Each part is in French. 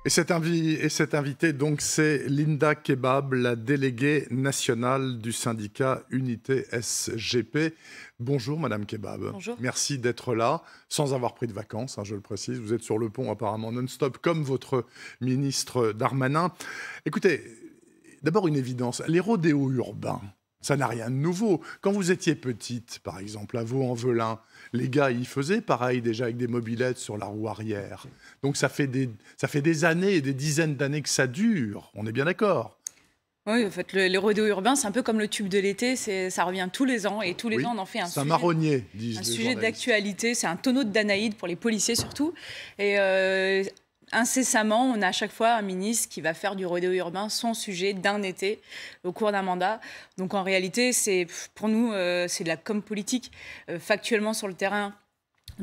Et cette invitée, donc, c'est Linda Kebab, la déléguée nationale du syndicat Unité SGP. Bonjour, Madame Kebab. Bonjour. Merci d'être là, sans avoir pris de vacances, je le précise. Vous êtes sur le pont apparemment non-stop, comme votre ministre Darmanin. Écoutez, d'abord une évidence, les rodéos urbains, ça n'a rien de nouveau. Quand vous étiez petite, par exemple, à Vaux-en-Velin, les gars y faisaient pareil déjà avec des mobylettes sur la roue arrière. Donc ça fait des années et des dizaines d'années que ça dure. On est bien d'accord? Oui, en fait, les rodéos urbains, c'est un peu comme le tube de l'été, ça revient tous les ans et tous les ans on en fait un marronnier, disent un les sujet journalistes. d'actualité, c'est un tonneau de Danaïde pour les policiers surtout. Et incessamment, on a à chaque fois un ministre qui va faire du rodéo urbain son sujet d'un été au cours d'un mandat. Donc en réalité, pour nous, c'est de la com politique. Factuellement sur le terrain,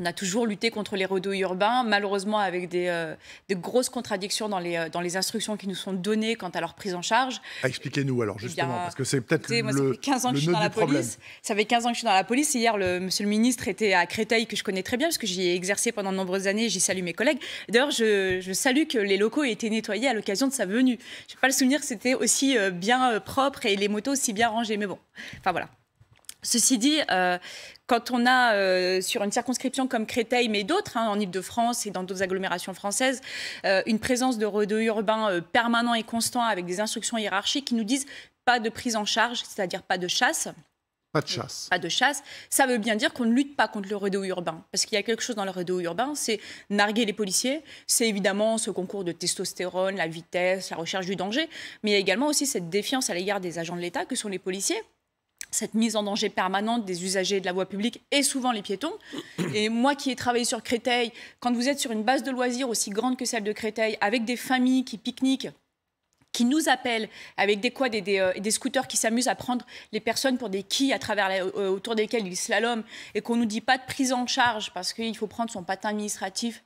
on a toujours lutté contre les rodéos urbains, malheureusement avec des grosses contradictions dans les instructions qui nous sont données quant à leur prise en charge. Expliquez-nous alors justement, parce que c'est peut-être moi, ça fait 15 ans que je suis dans la police. Ça fait 15 ans que je suis dans la police. Hier, monsieur le ministre était à Créteil, que je connais très bien, parce que j'y ai exercé pendant de nombreuses années. J'y salue mes collègues. D'ailleurs, je salue que les locaux aient été nettoyés à l'occasion de sa venue. Je n'ai pas le souvenir que c'était aussi bien propre et les motos aussi bien rangées. Mais bon, enfin voilà. Ceci dit, quand on a sur une circonscription comme Créteil, mais d'autres, en Ile-de-France et dans d'autres agglomérations françaises, une présence de rodéos urbains permanent et constant avec des instructions hiérarchiques qui nous disent pas de prise en charge, c'est-à-dire pas de chasse. Pas de chasse. Pas de chasse. Ça veut bien dire qu'on ne lutte pas contre le rodéo urbain. Parce qu'il y a quelque chose dans le rodéo urbain, c'est narguer les policiers. C'est évidemment ce concours de testostérone, la vitesse, la recherche du danger. Mais il y a également aussi cette défiance à l'égard des agents de l'État que sont les policiers. Cette mise en danger permanente des usagers de la voie publique et souvent les piétons. Et moi qui ai travaillé sur Créteil, quand vous êtes sur une base de loisirs aussi grande que celle de Créteil, avec des familles qui pique-niquent, qui nous appellent avec des quads et des scooters qui s'amusent à prendre les personnes pour des quilles autour desquels ils slaloment, et qu'on ne nous dit pas de prise en charge parce qu'il faut prendre son patin administratif,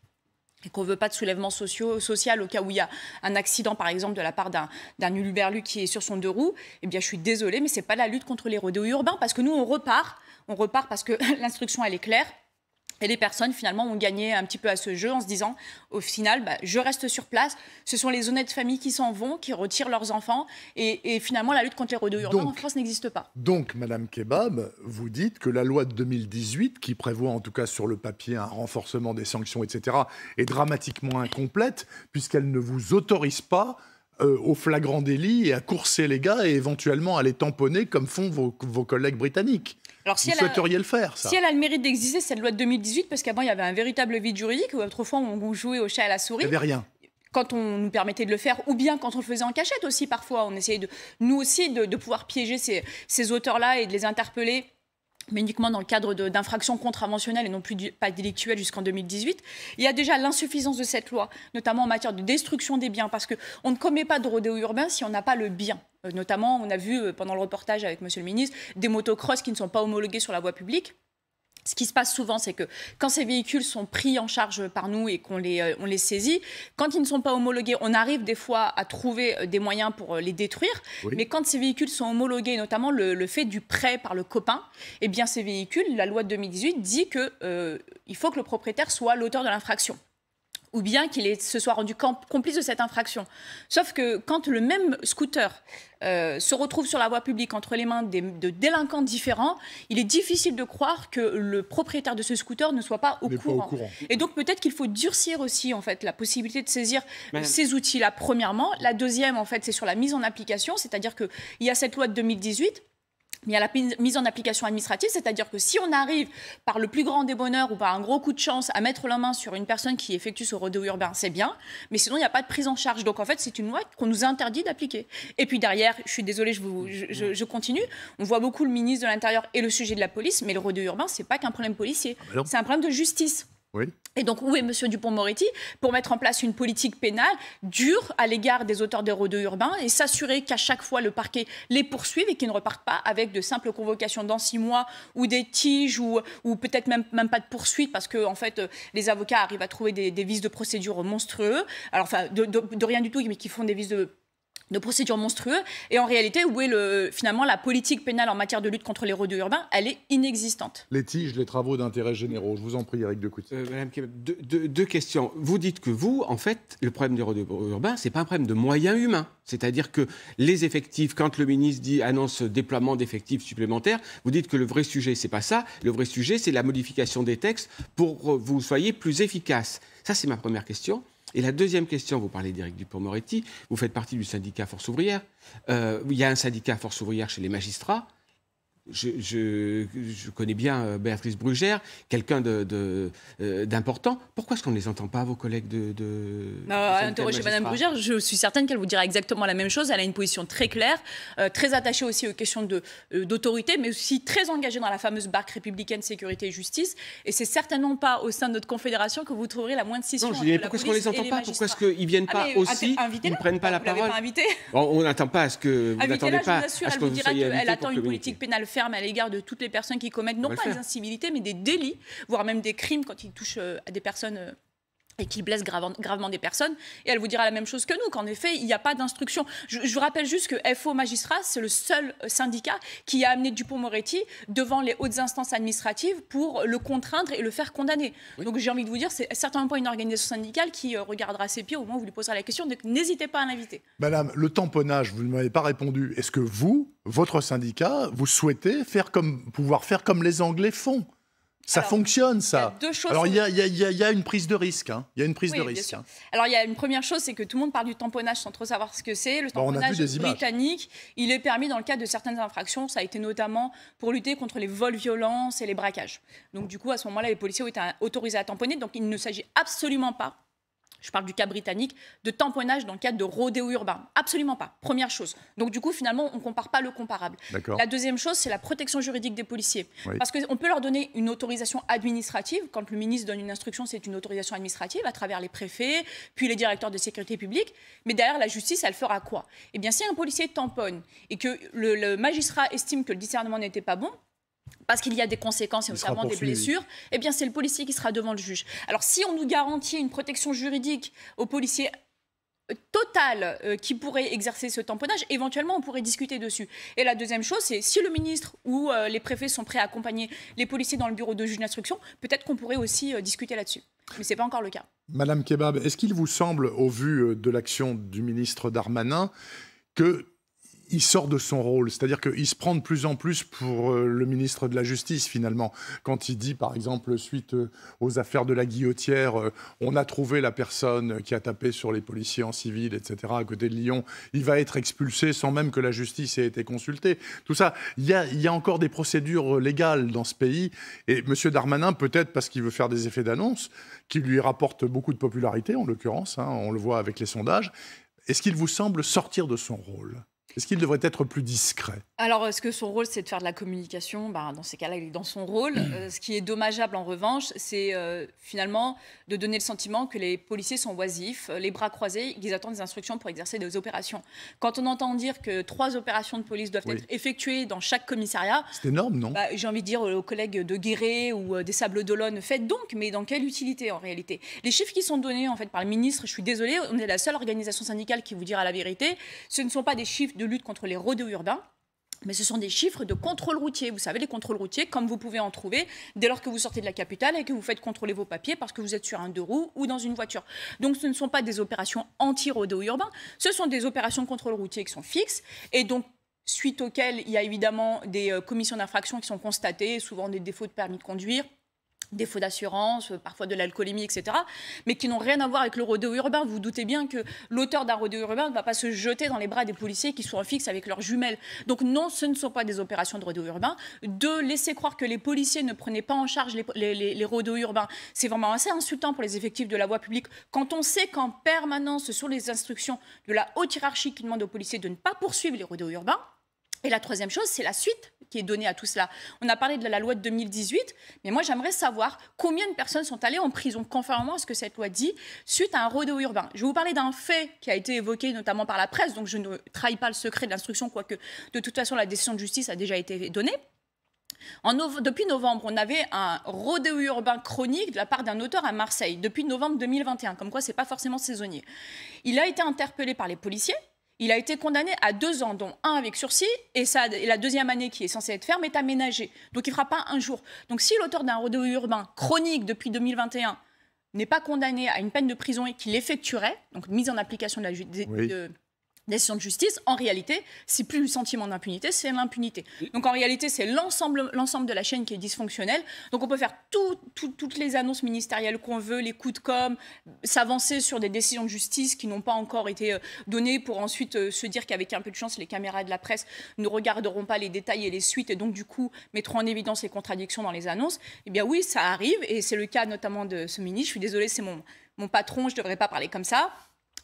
et qu'on ne veut pas de soulèvement social au cas où il y a un accident, par exemple, de la part d'un uluberlu qui est sur son deux roues, eh bien, je suis désolée, mais ce n'est pas la lutte contre les rodéos urbains, parce que nous, on repart parce que l'instruction, elle est claire. Et les personnes, finalement, ont gagné un petit peu à ce jeu en se disant, au final, je reste sur place. Ce sont les honnêtes familles qui s'en vont, qui retirent leurs enfants. Et finalement, la lutte contre les rodéos urbains en France n'existe pas. Donc, Madame Kebab, vous dites que la loi de 2018, qui prévoit en tout cas sur le papier un renforcement des sanctions, etc., est dramatiquement incomplète, puisqu'elle ne vous autorise pas au flagrant délit et à courser les gars et éventuellement à les tamponner comme font vos collègues britanniques. Alors, vous souhaiteriez le faire, ça? Si elle a le mérite d'exister, cette loi de 2018, parce qu'avant, il y avait un véritable vide juridique, où autrefois, on jouait au chat et à la souris. Il n'y avait rien. Quand on nous permettait de le faire, ou bien quand on le faisait en cachette aussi, parfois. On essayait, nous aussi, de pouvoir piéger ces auteurs-là et de les interpeller, mais uniquement dans le cadre d'infractions contraventionnelles et non plus pas délictuelles jusqu'en 2018. Il y a déjà l'insuffisance de cette loi, notamment en matière de destruction des biens, parce qu'on ne commet pas de rodéo urbain si on n'a pas le bien. Notamment, on a vu pendant le reportage avec Monsieur le ministre des motocross qui ne sont pas homologués sur la voie publique. Ce qui se passe souvent, c'est que quand ces véhicules sont pris en charge par nous et qu'on les saisit, quand ils ne sont pas homologués, on arrive des fois à trouver des moyens pour les détruire. Oui. Mais quand ces véhicules sont homologués, notamment le fait du prêt par le copain, eh bien ces véhicules, la loi de 2018 dit qu'il faut que le propriétaire soit l'auteur de l'infraction, ou bien qu'il se soit rendu complice de cette infraction. Sauf que quand le même scooter se retrouve sur la voie publique entre les mains de délinquants différents, il est difficile de croire que le propriétaire de ce scooter ne soit pas au courant. Et donc peut-être qu'il faut durcir aussi en fait, la possibilité de saisir ces outils-là, premièrement. La deuxième, en fait, c'est sur la mise en application, c'est-à-dire qu'il y a cette loi de 2018, il y a la mise en application administrative, c'est-à-dire que si on arrive par le plus grand des bonheurs ou par un gros coup de chance à mettre la main sur une personne qui effectue ce rodéo urbain, c'est bien, mais sinon il n'y a pas de prise en charge. Donc en fait, c'est une loi qu'on nous interdit d'appliquer. Et puis derrière, je suis désolée, je continue, on voit beaucoup le ministre de l'Intérieur et le sujet de la police, mais le rodéo urbain, c'est pas qu'un problème policier, c'est un problème de justice. Oui. Et donc, où est M. Dupond-Moretti pour mettre en place une politique pénale dure à l'égard des auteurs des rodéos urbains et s'assurer qu'à chaque fois, le parquet les poursuive et qu'ils ne repartent pas avec de simples convocations dans 6 mois ou des tiges ou peut-être même pas de poursuite parce que, en fait, les avocats arrivent à trouver des vices de procédure monstrueux. Alors, enfin, de rien du tout, mais qui font des vices de de procédures monstrueuses. Et en réalité, où est finalement la politique pénale en matière de lutte contre les rodéos urbains? Elle est inexistante. Les tiges, les travaux d'intérêt généraux. Je vous en prie, Éric Decoutier. Madame Kebab, deux questions. Vous dites que vous, en fait, le problème des rodéos urbains, c'est pas un problème de moyens humains. C'est-à-dire que les effectifs, quand le ministre annonce déploiement d'effectifs supplémentaires, vous dites que le vrai sujet, c'est pas ça. Le vrai sujet, c'est la modification des textes pour que vous soyez plus efficace. Ça, c'est ma première question. Et la deuxième question, vous parlez d'Éric Dupond-Moretti, vous faites partie du syndicat Force ouvrière. Il y a un syndicat Force ouvrière chez les magistrats. Je connais bien Béatrice Brugère, quelqu'un d'important. Pourquoi est-ce qu'on ne les entend pas, vos collègues interrogez Madame Brugère, je suis certaine qu'elle vous dira exactement la même chose. Elle a une position très claire, très attachée aussi aux questions d'autorité, mais aussi très engagée dans la fameuse barque républicaine sécurité et justice. Et c'est certainement pas au sein de notre confédération que vous trouverez la moindre scission. Non, je dis, pourquoi est-ce qu'on ne les entend pas? Pourquoi est-ce qu'ils ne viennent pas aussi? Ils ne prennent pas la parole. Pas invité. On n'attend pas à ce que vous n'attendez pas à ce que vous soyez invité. Elle attend une politique pénale ferme à l'égard de toutes les personnes qui commettent non pas des incivilités, mais des délits, voire même des crimes quand ils touchent à des personnes et qui blessent gravement des personnes. Et elle vous dira la même chose que nous, qu'en effet, il n'y a pas d'instruction. Je vous rappelle juste que FO Magistrat, c'est le seul syndicat qui a amené Dupond-Moretti devant les hautes instances administratives pour le contraindre et le faire condamner. Oui. Donc j'ai envie de vous dire, c'est certainement pas une organisation syndicale qui regardera ses pieds au moment où vous lui poserez la question. Donc n'hésitez pas à l'inviter. Madame, le tamponnage, vous ne m'avez pas répondu. Est-ce que vous, votre syndicat, vous souhaitez pouvoir faire comme les Anglais font? Ça fonctionne, ça. Alors, il y a une prise de risque. Hein. Il y a une prise de risque. Hein. Alors, il y a une première chose, c'est que tout le monde parle du tamponnage sans trop savoir ce que c'est. Le tamponnage britannique, il est permis dans le cadre de certaines infractions. Ça a été notamment pour lutter contre les vols violents et les braquages. Donc, du coup, à ce moment-là, les policiers ont été autorisés à tamponner. Donc, il ne s'agit absolument pas, je parle du cas britannique, de tamponnage dans le cadre de rodéo urbain. Absolument pas. Première chose. Donc, du coup, finalement, on ne compare pas le comparable. La deuxième chose, c'est la protection juridique des policiers. Oui. Parce qu'on peut leur donner une autorisation administrative. Quand le ministre donne une instruction, c'est une autorisation administrative à travers les préfets, puis les directeurs de sécurité publique. Mais derrière, la justice, elle fera quoi? Eh bien, si un policier tamponne et que le magistrat estime que le discernement n'était pas bon, parce qu'il y a des conséquences et notamment des blessures, eh bien c'est le policier qui sera devant le juge. Alors si on nous garantit une protection juridique aux policiers totale qui pourrait exercer ce tamponnage, éventuellement on pourrait discuter dessus. Et la deuxième chose, c'est si le ministre ou les préfets sont prêts à accompagner les policiers dans le bureau de juge d'instruction, peut-être qu'on pourrait aussi discuter là-dessus. Mais ce n'est pas encore le cas. Madame Kebab, est-ce qu'il vous semble, au vu de l'action du ministre Darmanin, qu'il sort de son rôle, c'est-à-dire qu'il se prend de plus en plus pour le ministre de la Justice, finalement. Quand il dit, par exemple, suite aux affaires de la Guillotière, on a trouvé la personne qui a tapé sur les policiers en civil, etc., à côté de Lyon, il va être expulsé sans même que la justice ait été consultée. Tout ça, il y a encore des procédures légales dans ce pays, et M. Darmanin, peut-être parce qu'il veut faire des effets d'annonce, qui lui rapportent beaucoup de popularité, en l'occurrence, hein, on le voit avec les sondages, est-ce qu'il vous semble sortir de son rôle ? Est-ce qu'il devrait être plus discret? Alors, est-ce que son rôle, c'est de faire de la communication? Dans ces cas-là, il est dans son rôle. Ce qui est dommageable, en revanche, c'est finalement de donner le sentiment que les policiers sont oisifs, les bras croisés, qu'ils attendent des instructions pour exercer des opérations. Quand on entend dire que 3 opérations de police doivent être effectuées dans chaque commissariat... C'est énorme, non? J'ai envie de dire aux collègues de Guéret ou des Sables-d'Olonne, faites donc, mais dans quelle utilité, en réalité? Les chiffres qui sont donnés, en fait, par le ministre, je suis désolée, on est la seule organisation syndicale qui vous dira la vérité, ce ne sont pas des chiffres de lutte contre les rodéos urbains, mais ce sont des chiffres de contrôle routier. Vous savez, les contrôles routiers, comme vous pouvez en trouver dès lors que vous sortez de la capitale et que vous faites contrôler vos papiers parce que vous êtes sur un 2 roues ou dans une voiture. Donc ce ne sont pas des opérations anti-rodéo urbain, ce sont des opérations de contrôle routier qui sont fixes et donc suite auxquelles il y a évidemment des commissions d'infraction qui sont constatées, souvent des défauts de permis de conduire, défauts d'assurance, parfois de l'alcoolémie, etc., mais qui n'ont rien à voir avec le rodéo urbain. Vous vous doutez bien que l'auteur d'un rodéo urbain ne va pas se jeter dans les bras des policiers qui sont en fixe avec leurs jumelles. Donc non, ce ne sont pas des opérations de rodéo urbain. De laisser croire que les policiers ne prenaient pas en charge les rodéos urbains, c'est vraiment assez insultant pour les effectifs de la voie publique quand on sait qu'en permanence, sur les instructions de la haute hiérarchie qui demande aux policiers de ne pas poursuivre les rodéos urbains. Et la troisième chose, c'est la suite qui est donnée à tout cela. On a parlé de la loi de 2018, mais moi j'aimerais savoir combien de personnes sont allées en prison, conformément à ce que cette loi dit, suite à un rodéo urbain. Je vais vous parler d'un fait qui a été évoqué notamment par la presse, donc je ne trahis pas le secret de l'instruction, quoique de toute façon la décision de justice a déjà été donnée. Depuis novembre, on avait un rodéo urbain chronique de la part d'un auteur à Marseille, depuis novembre 2021, comme quoi c'est pas forcément saisonnier. Il a été interpellé par les policiers, Il a été condamné à 2 ans, dont 1 avec sursis, et la deuxième année qui est censée être ferme est aménagée. Donc il ne fera pas 1 jour. Donc si l'auteur d'un rodéo urbain chronique depuis 2021 n'est pas condamné à une peine de prison et qu'il l'effectuerait, donc mise en application de la décision de justice, en réalité, c'est plus le sentiment d'impunité, c'est l'impunité. Donc en réalité, c'est l'ensemble de la chaîne qui est dysfonctionnelle. Donc on peut faire toutes les annonces ministérielles qu'on veut, les coups de com', s'avancer sur des décisions de justice qui n'ont pas encore été données pour ensuite se dire qu'avec un peu de chance, les caméras de la presse ne regarderont pas les détails et les suites et donc du coup mettront en évidence les contradictions dans les annonces. Eh bien oui, ça arrive et c'est le cas notamment de ce ministre. Je suis désolée, c'est mon patron, je ne devrais pas parler comme ça.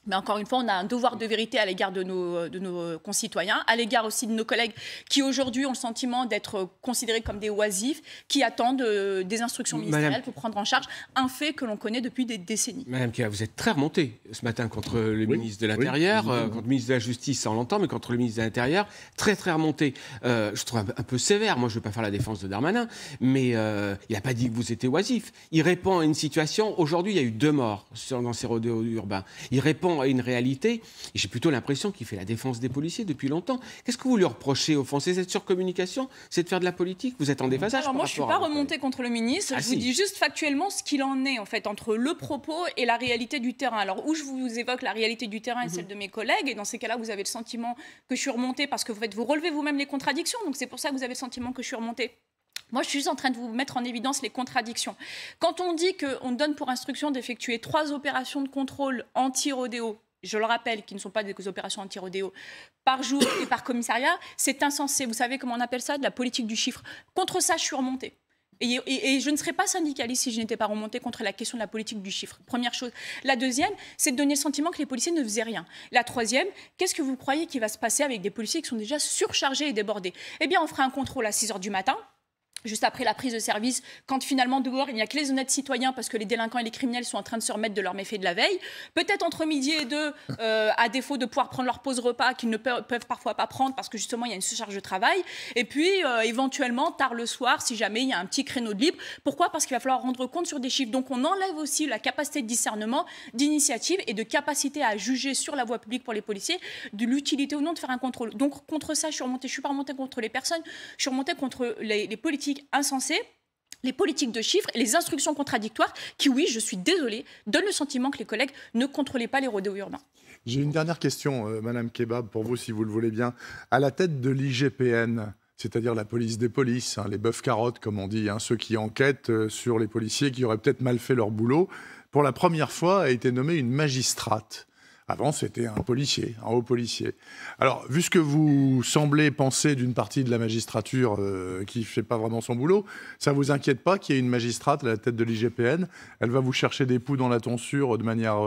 Mais encore une fois, on a un devoir de vérité à l'égard de nos concitoyens, à l'égard aussi de nos collègues qui aujourd'hui ont le sentiment d'être considérés comme des oisifs, qui attendent des instructions ministérielles pour prendre en charge un fait que l'on connaît depuis des décennies. Madame Kia, vous êtes très remontée ce matin contre le ministre de l'Intérieur, contre le ministre de la Justice, ça on l'entend, mais contre le ministre de l'Intérieur, très très remontée. Je trouve un peu sévère, moi je ne veux pas faire la défense de Darmanin, mais il n'a pas dit que vous étiez oisif. Il répond à une situation, aujourd'hui il y a eu 2 morts dans ces rodéos urbains. Il répond à une réalité, et j'ai plutôt l'impression qu'il fait la défense des policiers depuis longtemps. Qu'est-ce que vous lui reprochez au fond? C'est cette surcommunication? C'est de faire de la politique? Vous êtes en déphasage? Alors moi, je ne suis pas remontée contre le ministre. Je vous dis juste factuellement ce qu'il en est, en fait, entre le propos et la réalité du terrain. Alors, où je vous évoque la réalité du terrain et celle de mes collègues, et dans ces cas-là, vous avez le sentiment que je suis remontée parce que vous relevez vous-même les contradictions. Donc, c'est pour ça que vous avez le sentiment que je suis remontée. Moi, je suis juste en train de vous mettre en évidence les contradictions. Quand on dit qu'on donne pour instruction d'effectuer 3 opérations de contrôle anti-rodéo, je le rappelle, qui ne sont pas des opérations anti-rodéo, par jour et par commissariat, c'est insensé. Vous savez comment on appelle ça? De la politique du chiffre. Contre ça, je suis remontée. Et je ne serais pas syndicaliste si je n'étais pas remontée contre la question de la politique du chiffre. Première chose. La deuxième, c'est de donner le sentiment que les policiers ne faisaient rien. La troisième, qu'est-ce que vous croyez qu'il va se passer avec des policiers qui sont déjà surchargés et débordés? Eh bien, on fera un contrôle à 6 h du matin. Juste après la prise de service, quand finalement dehors, il n'y a que les honnêtes citoyens parce que les délinquants et les criminels sont en train de se remettre de leurs méfaits de la veille. Peut-être entre midi et 2, à défaut de pouvoir prendre leur pause repas qu'ils ne peuvent parfois pas prendre parce que justement il y a une surcharge de travail. Et puis éventuellement, tard le soir, si jamais il y a un petit créneau de libre. Pourquoi? Parce qu'il va falloir rendre compte sur des chiffres. Donc on enlève aussi la capacité de discernement, d'initiative et de capacité à juger sur la voie publique pour les policiers de l'utilité ou non de faire un contrôle. Donc contre ça, je suis remontée. Je ne suis pas remontée contre les personnes, je suis remontée contre les politiques insensées, les politiques de chiffres et les instructions contradictoires qui, oui, je suis désolée, donnent le sentiment que les collègues ne contrôlaient pas les rodéos urbains. J'ai une dernière question, Madame Kebab, pour vous, si vous le voulez bien. À la tête de l'IGPN, c'est-à-dire la police des polices, les bœufs carottes, comme on dit, ceux qui enquêtent sur les policiers qui auraient peut-être mal fait leur boulot, pour la première fois a été nommée une magistrate. Avant, c'était un policier, un haut policier. Alors, vu ce que vous semblez penser d'une partie de la magistrature qui ne fait pas vraiment son boulot, ça ne vous inquiète pas qu'il y ait une magistrate à la tête de l'IGPN? Elle va vous chercher des poux dans la tonsure de manière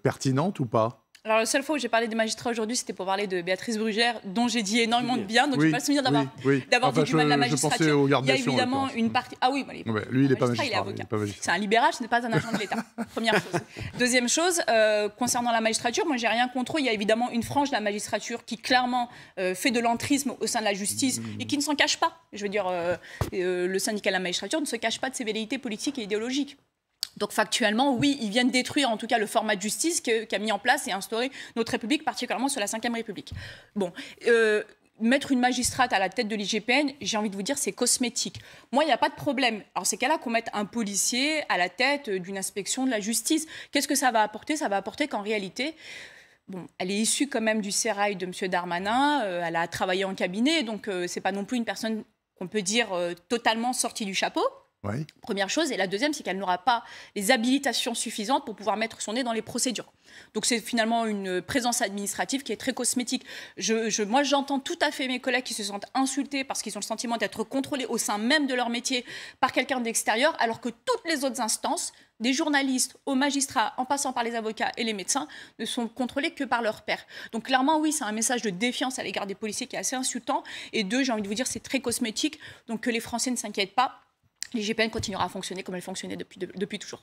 pertinente ou pas? Alors, la seule fois où j'ai parlé des magistrats aujourd'hui, c'était pour parler de Béatrice Brugère, dont j'ai dit énormément de bien. Donc, je n'ai pas le souvenir d'avoir dit du mal de la magistrature. Il y a évidemment une partie... Ah oui, lui, il n'est pas magistrat. Il est avocat. C'est un libéral, ce n'est pas un agent de l'État. Première chose. Deuxième chose, concernant la magistrature, moi, j'ai rien contre eux. Il y a évidemment une frange de la magistrature qui, clairement, fait de l'entrisme au sein de la justice et qui ne s'en cache pas. Je veux dire, le syndicat de la magistrature ne se cache pas de ses velléités politiques et idéologiques. Donc factuellement, oui, ils viennent détruire en tout cas le format de justice qu'a mis en place et instauré notre République, particulièrement sur la Ve République. Bon, mettre une magistrate à la tête de l'IGPN, j'ai envie de vous dire, c'est cosmétique. Moi, il n'y a pas de problème. Alors c'est cas-là qu'on mette un policier à la tête d'une inspection de la justice. Qu'est-ce que ça va apporter? Ça va apporter qu'en réalité... Bon, elle est issue quand même du sérail de M. Darmanin, elle a travaillé en cabinet, donc ce n'est pas non plus une personne qu'on peut dire totalement sortie du chapeau. Oui. Première chose. Et la deuxième, c'est qu'elle n'aura pas les habilitations suffisantes pour pouvoir mettre son nez dans les procédures. Donc c'est finalement une présence administrative qui est très cosmétique. Moi, j'entends tout à fait mes collègues qui se sentent insultés parce qu'ils ont le sentiment d'être contrôlés au sein même de leur métier par quelqu'un d'extérieur, alors que toutes les autres instances, des journalistes aux magistrats, en passant par les avocats et les médecins, ne sont contrôlés que par leur pairs. Donc clairement, oui, c'est un message de défiance à l'égard des policiers qui est assez insultant. Et deux, j'ai envie de vous dire, c'est très cosmétique. Donc que les Français ne s'inquiètent pas. L'IGPN continuera à fonctionner comme elle fonctionnait depuis toujours.